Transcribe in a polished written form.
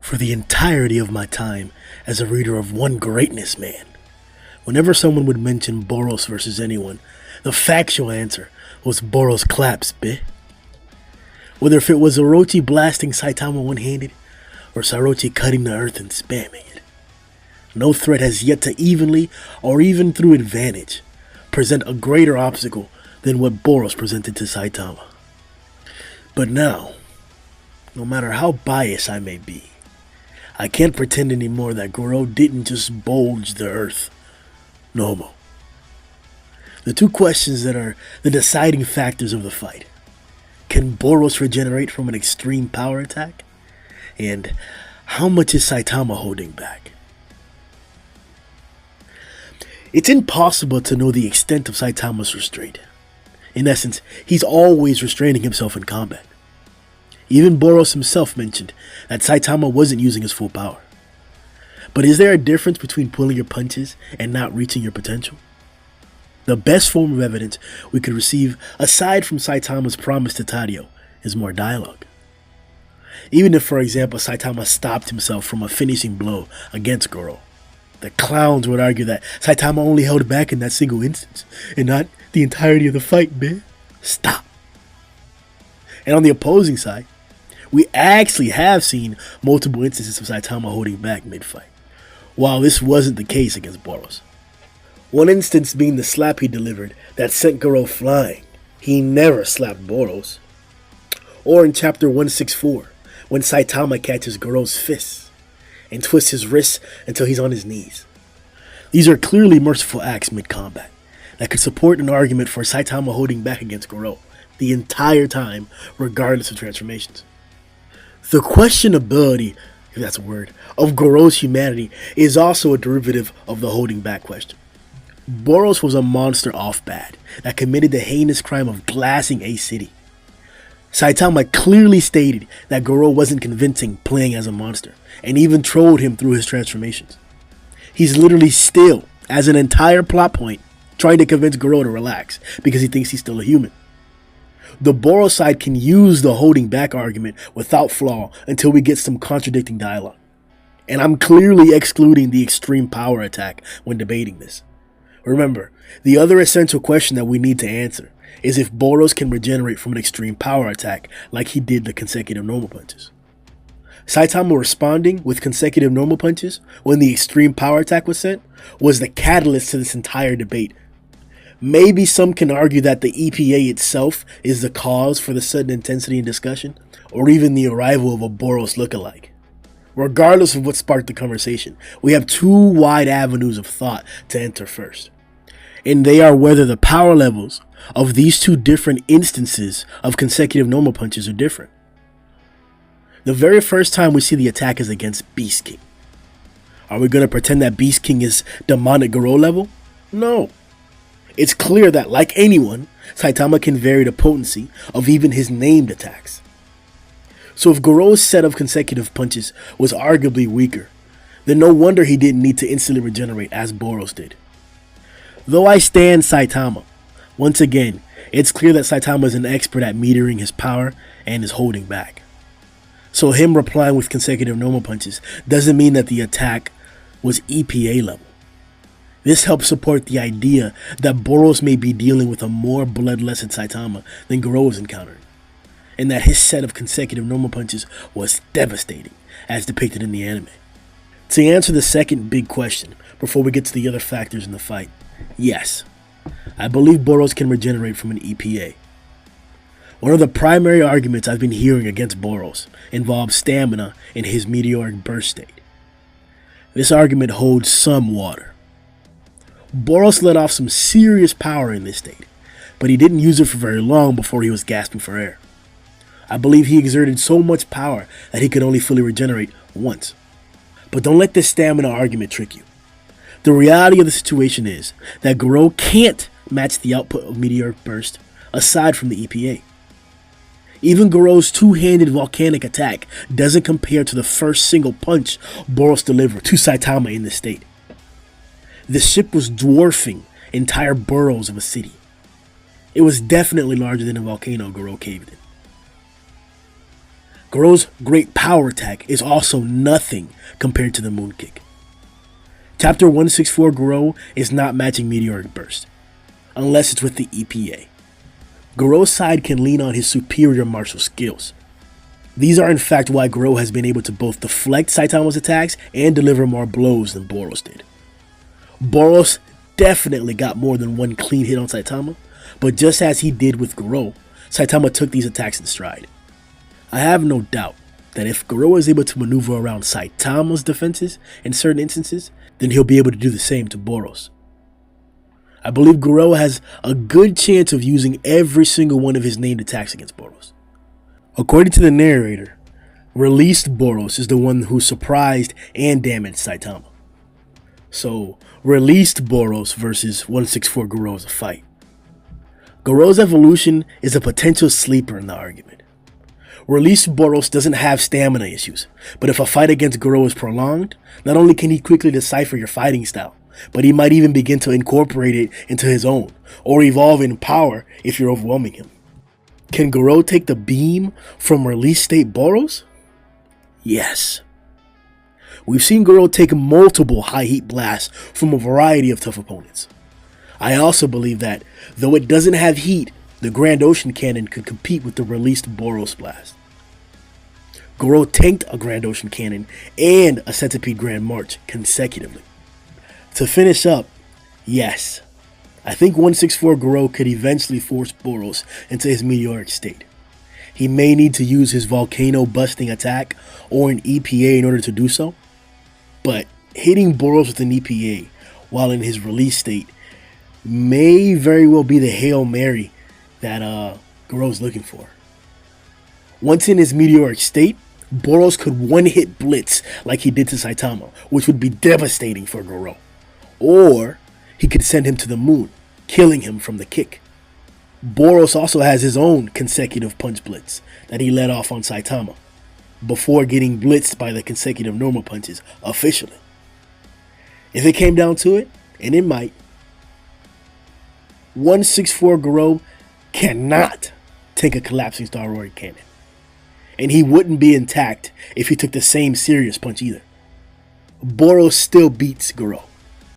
For the entirety of my time as a reader of One Greatness Man, whenever someone would mention Boros versus anyone, the factual answer was Boros claps, bitch. Whether if it was Orochi blasting Saitama one-handed, or Sarochi cutting the earth and spamming it, no threat has yet to evenly, or even through advantage, present a greater obstacle than what Boros presented to Saitama. But now, no matter how biased I may be, I can't pretend anymore that Garou didn't just bulge the earth. No more. The two questions that are the deciding factors of the fight. Can Boros regenerate from an extreme power attack? And how much is Saitama holding back? It's impossible to know the extent of Saitama's restraint. In essence, he's always restraining himself in combat. Even Boros himself mentioned that Saitama wasn't using his full power. But is there a difference between pulling your punches and not reaching your potential? The best form of evidence we could receive, aside from Saitama's promise to Tadio, is more dialogue. Even if, for example, Saitama stopped himself from a finishing blow against Garou, the clowns would argue that Saitama only held back in that single instance, and not the entirety of the fight, man. Stop. And on the opposing side, we actually have seen multiple instances of Saitama holding back mid-fight, while this wasn't the case against Boros. One instance being the slap he delivered that sent Garou flying. He never slapped Boros. Or in chapter 164, when Saitama catches Garou's fists and twists his wrists until he's on his knees. These are clearly merciful acts mid-combat that could support an argument for Saitama holding back against Garou the entire time, regardless of transformations. The questionability, if that's a word, of Garou's humanity is also a derivative of the holding back question. Boros was a monster off bad that committed the heinous crime of blasting a city. Saitama clearly stated that Garou wasn't convincing playing as a monster, and even trolled him through his transformations. He's literally still, as an entire plot point, trying to convince Garou to relax because he thinks he's still a human. The Boros side can use the holding back argument without flaw until we get some contradicting dialogue. And I'm clearly excluding the extreme power attack when debating this. Remember, the other essential question that we need to answer is if Boros can regenerate from an extreme power attack like he did the consecutive normal punches. Saitama responding with consecutive normal punches when the extreme power attack was sent was the catalyst to this entire debate. Maybe some can argue that the EPA itself is the cause for the sudden intensity in discussion, or even the arrival of a Boros lookalike. Regardless of what sparked the conversation, we have two wide avenues of thought to enter first. And they are whether the power levels of these two different instances of consecutive normal punches are different. The very first time we see the attack is against Beast King. Are we going to pretend that Beast King is demonic Garou level? No. It's clear that, like anyone, Saitama can vary the potency of even his named attacks. So if Garou's set of consecutive punches was arguably weaker, then no wonder he didn't need to instantly regenerate as Boros did. Though I stand Saitama, once again, it's clear that Saitama is an expert at metering his power and is holding back. So him replying with consecutive normal punches doesn't mean that the attack was EPA level. This helps support the idea that Boros may be dealing with a more bloodless Saitama than Garou was encountering, and that his set of consecutive normal punches was devastating, as depicted in the anime. To answer the second big question, before we get to the other factors in the fight, yes, I believe Boros can regenerate from an EPA. One of the primary arguments I've been hearing against Boros involves stamina in his meteoric burst state. This argument holds some water. Boros let off some serious power in this state, but he didn't use it for very long before he was gasping for air. I believe he exerted so much power that he could only fully regenerate once. But don't let this stamina argument trick you. The reality of the situation is that Garou can't match the output of meteoric burst aside from the EPA. Even Garou's two-handed volcanic attack doesn't compare to the first single punch Boros delivered to Saitama in this state. The ship was dwarfing entire boroughs of a city. It was definitely larger than a volcano Garou caved in. Garou's great power attack is also nothing compared to the Moon Kick. Chapter 164 Garou is not matching Meteoric Burst, unless it's with the EPA. Garou's side can lean on his superior martial skills. These are in fact why Garou has been able to both deflect Saitama's attacks and deliver more blows than Boros did. Boros definitely got more than one clean hit on Saitama, but just as he did with Garou, Saitama took these attacks in stride. I have no doubt that if Garou is able to maneuver around Saitama's defenses in certain instances, then he'll be able to do the same to Boros. I believe Garou has a good chance of using every single one of his named attacks against Boros. According to the narrator, released Boros is the one who surprised and damaged Saitama. So, released Boros versus 164 Garou is a fight. Garou's evolution is a potential sleeper in the argument. Released Boros doesn't have stamina issues, but if a fight against Garou is prolonged, not only can he quickly decipher your fighting style, but he might even begin to incorporate it into his own, or evolve in power if you're overwhelming him. Can Garou take the beam from release state Boros? Yes. We've seen Garou take multiple high heat blasts from a variety of tough opponents. I also believe that, though it doesn't have heat, the Grand Ocean Cannon could compete with the released Boros blast. Garou tanked a Grand Ocean Cannon and a Centipede Grand March consecutively. To finish up, yes, I think 164 Garou could eventually force Boros into his meteoric state. He may need to use his volcano busting attack or an EPA in order to do so, but hitting Boros with an EPA while in his release state may very well be the Hail Mary that Garou's looking for. Once in his meteoric state, Boros could one-hit blitz like he did to Saitama, which would be devastating for Garou. Or he could send him to the moon, killing him from the kick. Boros also has his own consecutive punch blitz that he let off on Saitama, before getting blitzed by the consecutive normal punches officially. If it came down to it, and it might, 164 Garou cannot take a collapsing star roaring cannon. And he wouldn't be intact if he took the same serious punch either. Boros still beats Garou.